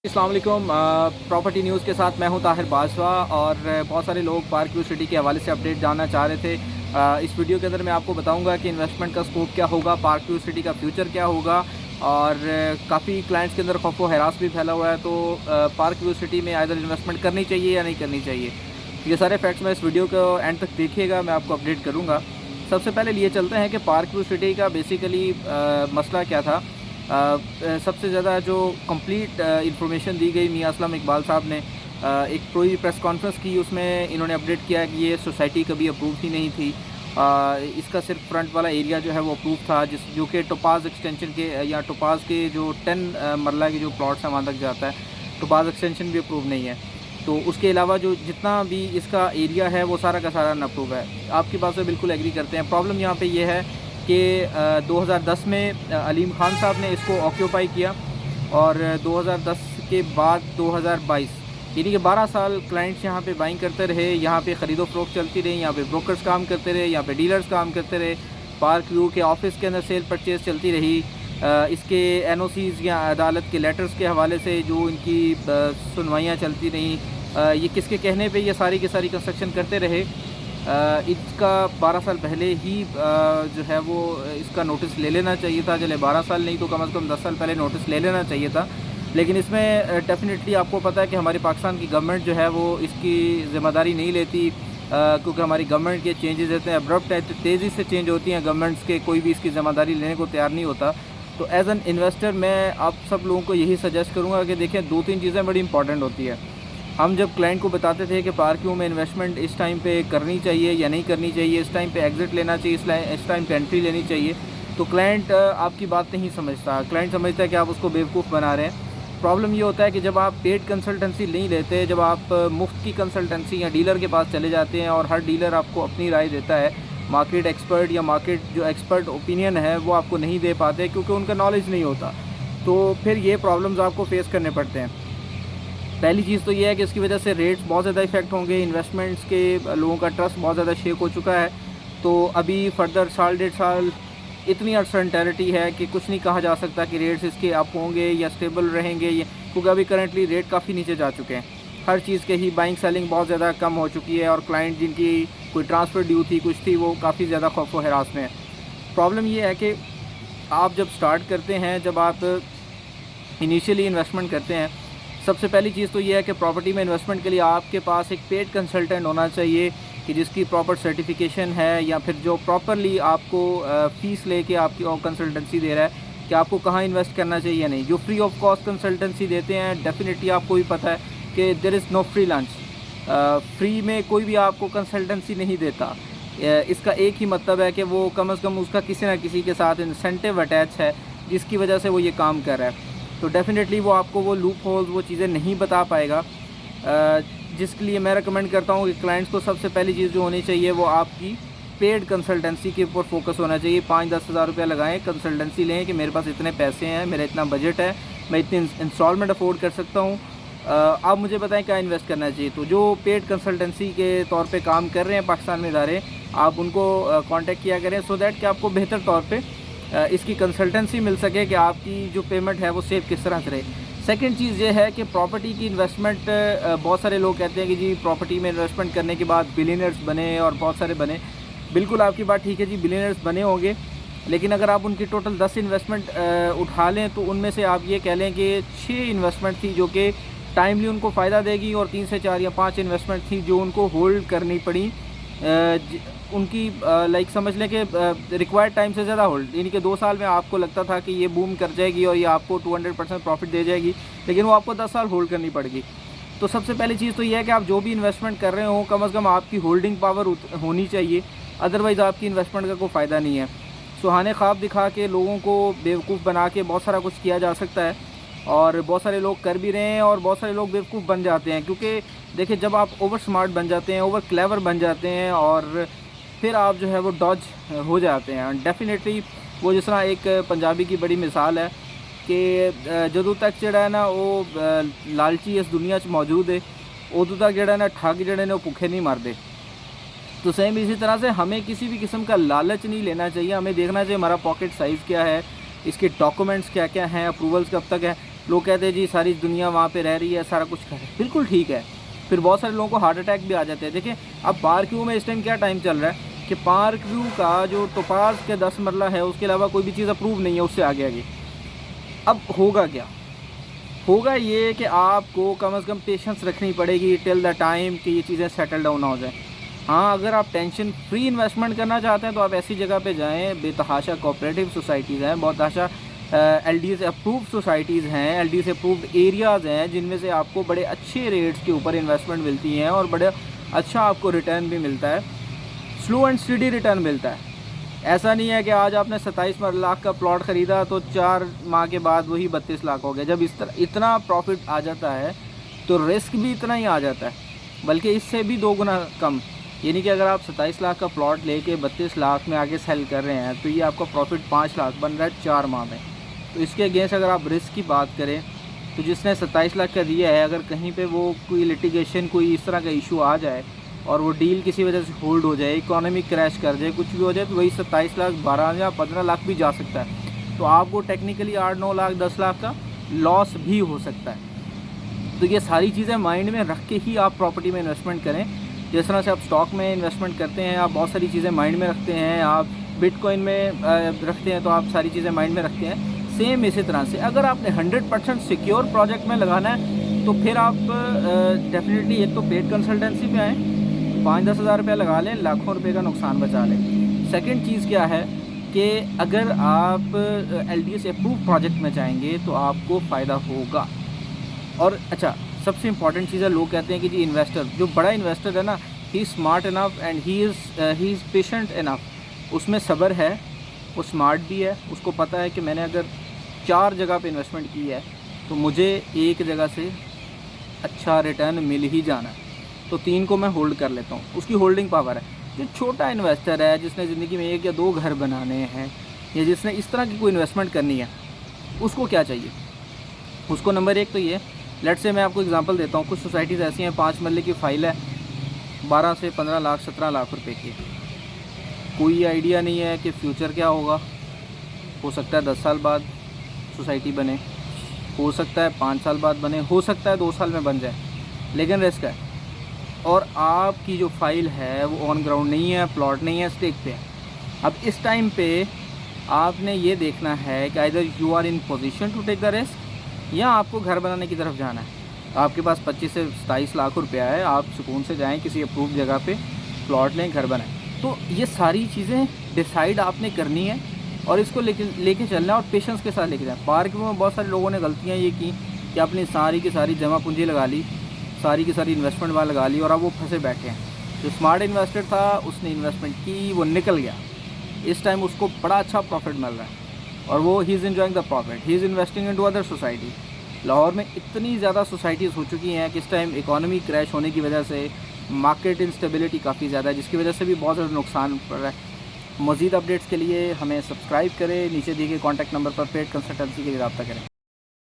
अस्सलाम वालेकुम। Property news के साथ मैं हूं ताहिर बाजवा और बहुत सारे लोग पार्क व्यू सिटी के हवाले से अपडेट जानना चाह रहे थे। इस वीडियो के अंदर मैं आपको बताऊंगा कि इन्वेस्टमेंट का स्कोप क्या होगा, पार्क व्यू सिटी का फ्यूचर क्या होगा और काफ़ी क्लाइंट्स के अंदर खौफ व हरास भी फैला हुआ है। तो पार्क व्यू सिटी में आइदर इन्वेस्टमेंट करनी चाहिए या नहीं करनी चाहिए, तो ये सारे फैक्ट्स मैं इस वीडियो को एंड तक देखिएगा, मैं आपको अपडेट करूँगा। सबसे पहले लिए चलते हैं कि पार्क व्यू सिटी का बेसिकली मसला क्या था। सबसे ज़्यादा जो कंप्लीट इंफॉर्मेशन दी गई मियां असलम इकबाल साहब ने एक पूरी प्रेस कॉन्फ्रेंस की, उसमें इन्होंने अपडेट किया कि ये सोसाइटी कभी अप्रूव ही नहीं थी। इसका सिर्फ फ्रंट वाला एरिया जो है वो अप्रूव था, जो कि टोपाज एक्सटेंशन के या टोपाज के जो 10 मरला के जो प्लॉट्स हैं वहाँ तक जाता है, टोपाज एक्सटेंशन भी अप्रूव नहीं है। तो उसके अलावा जो जितना भी इसका एरिया है वो सारा का सारा अनअप्रूव है। आपकी बात से बिल्कुल एग्री करते हैं। प्रॉब्लम यहाँ पे ये है कि 2010 में अलीम खान साहब ने इसको ऑक्यूपाई किया और 2010 के बाद 2022 यानी कि 12 साल क्लाइंट्स यहाँ पे बाइंग करते रहे, यहाँ पे ख़रीदो फ़रोख्त चलती रही, यहाँ पे ब्रोकर्स काम करते रहे, यहाँ पे डीलर्स काम करते रहे, पार्क व्यू के ऑफिस के अंदर सेल परचेज़ चलती रही। इसके एनओसीज़ या अदालत के लेटर्स के हवाले से जो इनकी सुनवाइयाँ चलती रहीं, ये किसके कहने पे ये सारी की सारी कंस्ट्रक्शन करते रहे। इसका 12 साल पहले ही जो है वो इसका नोटिस ले लेना चाहिए था। चले 12 साल नहीं तो कम से कम 10 साल पहले नोटिस ले लेना चाहिए था। लेकिन इसमें डेफिनेटली आपको पता है कि हमारी पाकिस्तान की गवर्नमेंट जो है वो इसकी ज़िम्मेदारी नहीं लेती, क्योंकि हमारी गवर्नमेंट के चेंजेस रहते हैं अब्रप्ट है, तेज़ी से चेंज होती हैं गवर्नमेंट्स के, कोई भी इसकी ज़िम्मेदारी लेने को तैयार नहीं होता। तो एज़ एन इन्वेस्टर मैं आप सब लोगों को यही सजेस्ट करूँगा कि देखें, 2-3 चीज़ें बड़ी इंपॉर्टेंट होती है। हम जब क्लाइंट को बताते थे कि पार्क व्यू में इन्वेस्टमेंट इस टाइम पे करनी चाहिए या नहीं करनी चाहिए, इस टाइम पे एग्ज़िट लेना चाहिए, इस टाइम पे एंट्री लेनी चाहिए, तो क्लाइंट आपकी बात नहीं समझता। क्लाइंट समझता है कि आप उसको बेवकूफ़ बना रहे हैं। प्रॉब्लम ये होता है कि जब आप पेड कंसल्टेंसी नहीं लेते, जब आप मुफ्त की कंसल्टेंसी या डीलर के पास चले जाते हैं और हर डीलर आपको अपनी राय देता है, मार्केट एक्सपर्ट या मार्केट जो एक्सपर्ट ओपिनियन है वो आपको नहीं दे पाते क्योंकि उनका नॉलेज नहीं होता, तो फिर ये प्रॉब्लम्स आपको फेस करने पड़ते हैं। पहली चीज़ तो ये है कि इसकी वजह से रेट्स बहुत ज़्यादा इफेक्ट होंगे, इन्वेस्टमेंट्स के लोगों का ट्रस्ट बहुत ज़्यादा शेक हो चुका है। तो अभी फर्दर साल 1.5 साल इतनी अनसर्टेनिटी है कि कुछ नहीं कहा जा सकता कि रेट्स इसके अप होंगे या स्टेबल रहेंगे, क्योंकि अभी करंटली रेट काफ़ी नीचे जा चुके हैं। हर चीज़ के ही बाइंग सेलिंग बहुत ज़्यादा कम हो चुकी है और क्लाइंट जिनकी कोई ट्रांसफ़र ड्यू थी, कुछ थी, वो काफ़ी ज़्यादा खौफ व हरास में है। प्रॉब्लम ये है कि आप जब स्टार्ट करते हैं, जब आप इनिशियली इन्वेस्टमेंट करते हैं, सबसे पहली चीज़ तो ये है कि प्रॉपर्टी में इन्वेस्टमेंट के लिए आपके पास एक पेड कंसल्टेंट होना चाहिए कि जिसकी प्रॉपर सर्टिफिकेशन है, या फिर जो प्रॉपरली आपको फ़ीस लेके आपकी कंसल्टेंसी दे रहा है कि आपको कहाँ इन्वेस्ट करना चाहिए या नहीं। जो फ्री ऑफ कॉस्ट कंसल्टेंसी देते हैं, डेफिनेटली आपको भी पता है कि there is no free lunch. Free में कोई भी आपको कंसल्टेंसी नहीं देता। इसका एक ही मतलब है कि वो कम से कम उसका किसी ना किसी के साथ इंसेंटिव अटैच है जिसकी वजह से वो ये काम कर रहा है। तो डेफ़िनेटली वो आपको वो लूप होल्स, वो चीज़ें नहीं बता पाएगा, जिसके लिए मैं रिकमेंड करता हूँ कि क्लाइंट्स को सबसे पहली चीज़ जो होनी चाहिए वो आपकी पेड कंसल्टेंसी के ऊपर फोकस होना चाहिए। 5-10 हज़ार रुपये लगाएं, कंसल्टेंसी लें कि मेरे पास इतने पैसे हैं, मेरा इतना बजट है, मैं इतनी इंस्टॉलमेंट अफोर्ड कर सकता हूँ, आप मुझे बताएं क्या इन्वेस्ट करना चाहिए। तो जो पेड कंसल्टेंसी के तौर पे काम कर रहे हैं पाकिस्तान में इदारे, आप उनको कांटेक्ट किया करें, सो दैट कि आपको बेहतर तौर पे इसकी कंसल्टेंसी मिल सके कि आपकी जो पेमेंट है वो सेव किस तरह से रहे। सेकंड चीज़ ये है कि प्रॉपर्टी की इन्वेस्टमेंट, बहुत सारे लोग कहते हैं कि जी प्रॉपर्टी में इन्वेस्टमेंट करने के बाद बिलियनर्स बने और बहुत सारे बने। बिल्कुल आपकी बात ठीक है जी, बिलियनर्स बने होंगे, लेकिन अगर आप उनकी टोटल 10 इन्वेस्टमेंट उठा लें तो उनमें से आप ये कह लें कि 6 इन्वेस्टमेंट थी जो कि टाइमली उनको फ़ायदा देगी, और 3 से 4 या 5 इन्वेस्टमेंट थी जो उनको होल्ड करनी पड़ी, उनकी लाइक समझ लें कि रिक्वायर्ड टाइम से ज़्यादा होल्ड, यानी कि 2 साल में आपको लगता था कि ये बूम कर जाएगी और ये आपको 200% प्रॉफिट दे जाएगी, लेकिन वो आपको 10 साल होल्ड करनी पड़ेगी। तो सबसे पहली चीज़ तो ये है कि आप जो भी इन्वेस्टमेंट कर रहे हो, कम से कम आपकी होल्डिंग पावर होनी चाहिए, अदरवाइज़ आपकी इन्वेस्टमेंट का कोई फ़ायदा नहीं है। सुहाने ख्वाब दिखा के लोगों को बेवकूफ़ बना के बहुत सारा कुछ किया जा सकता है, और बहुत सारे लोग कर भी रहे हैं और बहुत सारे लोग बेवकूफ़ बन जाते हैं। क्योंकि देखिए, जब आप ओवर स्मार्ट बन जाते हैं, ओवर क्लेवर बन जाते हैं, और फिर आप जो है वो डॉज हो जाते हैं। डेफिनेटली वो जिस तरह एक पंजाबी की बड़ी मिसाल है कि जदों तक जड़ा है ना वो लालची इस दुनिया च मौजूद है, उदों तक जड़ा ना ठग जड़े ने वो भुखे नहीं मरते। तो सेम इसी तरह से हमें किसी भी किस्म का लालच नहीं लेना चाहिए। हमें देखना चाहिए हमारा पॉकेट साइज़ क्या है, इसके डॉक्यूमेंट्स क्या क्या हैं, अप्रूवल्स कब तक है। लोग कहते हैं जी सारी दुनिया वहाँ पे रह रही है, सारा कुछ कर रही है, बिल्कुल ठीक है। फिर बहुत सारे लोगों को हार्ट अटैक भी आ जाते हैं। देखिए अब पार्क व्यू में इस टाइम क्या टाइम चल रहा है कि पार्क व्यू का जो टोपाज के 10 मरला है उसके अलावा कोई भी चीज़ अप्रूव नहीं है उससे आगे। अब होगा क्या, होगा ये कि आपको कम से कम पेशेंस रखनी पड़ेगी टिल द टाइम कि ये चीज़ें सेटल डाउन हो जाए। हाँ, अगर आप टेंशन फ्री इन्वेस्टमेंट करना चाहते हैं तो आप ऐसी जगह पे जाएं, बेतहाशा कोऑपरेटिव सोसाइटीज़ हैं, बहुत आशा LDA से अप्रूव्ड सोसाइटीज़ हैं, LDA से अप्रूव्ड एरियाज़ हैं जिनमें से आपको बड़े अच्छे रेट्स के ऊपर इन्वेस्टमेंट मिलती हैं और बड़े अच्छा आपको रिटर्न भी मिलता है, स्लो एंड स्टडी रिटर्न मिलता है। ऐसा नहीं है कि आज आपने 27 लाख का प्लॉट ख़रीदा तो 4 माह के बाद वही 32 लाख हो गया। जब इस तरह इतना प्रॉफिट आ जाता है तो रिस्क भी इतना ही आ जाता है, बल्कि इससे भी 2 गुना कम। यानी कि अगर आप 27 लाख का प्लॉट लेके 32 लाख में आगे सेल कर रहे हैं तो ये आपका प्रॉफिट 5 लाख बन रहा है 4 माह में। तो इसके अगेंस्ट अगर आप रिस्क की बात करें तो जिसने 27 लाख का दिया है, अगर कहीं पे वो कोई लिटिगेशन कोई इस तरह का इशू आ जाए और वो डील किसी वजह से होल्ड हो जाए, इकोनॉमी क्रैश कर जाए, कुछ भी हो जाए, तो वही 27 लाख 12 या 15 लाख भी जा सकता है। तो आपको टेक्निकली 8-9 लाख 10 लाख का लॉस भी हो सकता है। तो ये सारी चीज़ें माइंड में रख के ही आप प्रॉपर्टी में इन्वेस्टमेंट करें। जिस तरह से आप स्टॉक में इन्वेस्टमेंट करते हैं, आप बहुत सारी चीज़ें माइंड में रखते हैं, आप बिटकॉइन में रखते हैं तो आप सारी चीज़ें माइंड में रखते हैं। सेम इसी तरह से अगर आपने 100% सिक्योर प्रोजेक्ट में लगाना है तो फिर आप डेफिनेटली एक तो पेड कंसल्टेंसी पे आएँ, 5-10 हज़ार रुपया लगा लें, लाखों रुपए का नुकसान बचा लें। सेकंड चीज़ क्या है कि अगर आप LDA से अप्रूव प्रोजेक्ट में जाएंगे तो आपको फ़ायदा होगा। और अच्छा, सबसे इम्पॉर्टेंट चीज़ है, लोग कहते हैं कि जी इन्वेस्टर, जो बड़ा इन्वेस्टर है ना, he is smart enough and he is patient enough. उसमें सब्र है, वो स्मार्ट भी है, उसको पता है कि मैंने अगर 4 जगह पे इन्वेस्टमेंट की है तो मुझे एक जगह से अच्छा रिटर्न मिल ही जाना है, तो 3 को मैं होल्ड कर लेता हूँ। उसकी होल्डिंग पावर है। जो छोटा इन्वेस्टर है जिसने ज़िंदगी में 1 या 2 घर बनाने हैं या जिसने इस तरह की कोई इन्वेस्टमेंट करनी है, उसको क्या चाहिए? उसको नंबर 1 तो ये, लेट से मैं आपको एग्जांपल देता हूँ। कुछ सोसाइटीज़ ऐसी हैं, 5 मरले की फ़ाइल है, 12 से 15 लाख 17 लाख रुपए की। कोई आइडिया नहीं है कि फ्यूचर क्या होगा। हो सकता है 10 साल बाद सोसाइटी बने, हो सकता है 5 साल बाद बने, हो सकता है 2 साल में बन जाए, लेकिन रिस्क है। और आपकी जो फ़ाइल है वो ऑन ग्राउंड नहीं है, प्लॉट नहीं है, स्टेक पे है। अब इस टाइम पे आपने ये देखना है कि either you are in position to take the risk या आपको घर बनाने की तरफ जाना है। आपके पास 25 से 27 लाख रुपया है, आप सुकून से जाएं किसी अप्रूव जगह पे, प्लॉट लें, घर बनाएं। तो ये सारी चीज़ें डिसाइड आपने करनी है और इसको लेके चलना है और पेशेंस के साथ लेके जाएं। पार्क में बहुत सारे लोगों ने गलतियाँ ये की कि अपनी सारी की सारी जमा पूंजी लगा ली, सारी की सारी इन्वेस्टमेंट वहाँ लगा ली और अब वो फंसे बैठे हैं। जो स्मार्ट इन्वेस्टर था उसने इन्वेस्टमेंट की, वो निकल गया, इस टाइम उसको बड़ा अच्छा प्रॉफिट मिल रहा है और वो he is enjoying the profit, he is investing into other society. Lahore में इतनी ज़्यादा सोसाइटीज़ हो चुकी हैं कि इस टाइम इकोनॉमी क्रैश होने की वजह से मार्केट इंस्टेबिलिटी काफ़ी ज़्यादा है, जिसकी वजह से भी बहुत ज़्यादा नुकसान पड़ रहा है। मज़ीद अपडेट्स के लिए हमें सब्सक्राइब करें, नीचे दिए गए कॉन्टैक्ट नंबर पर पेड कंसल्टेंसी के लिए रब्ता करें।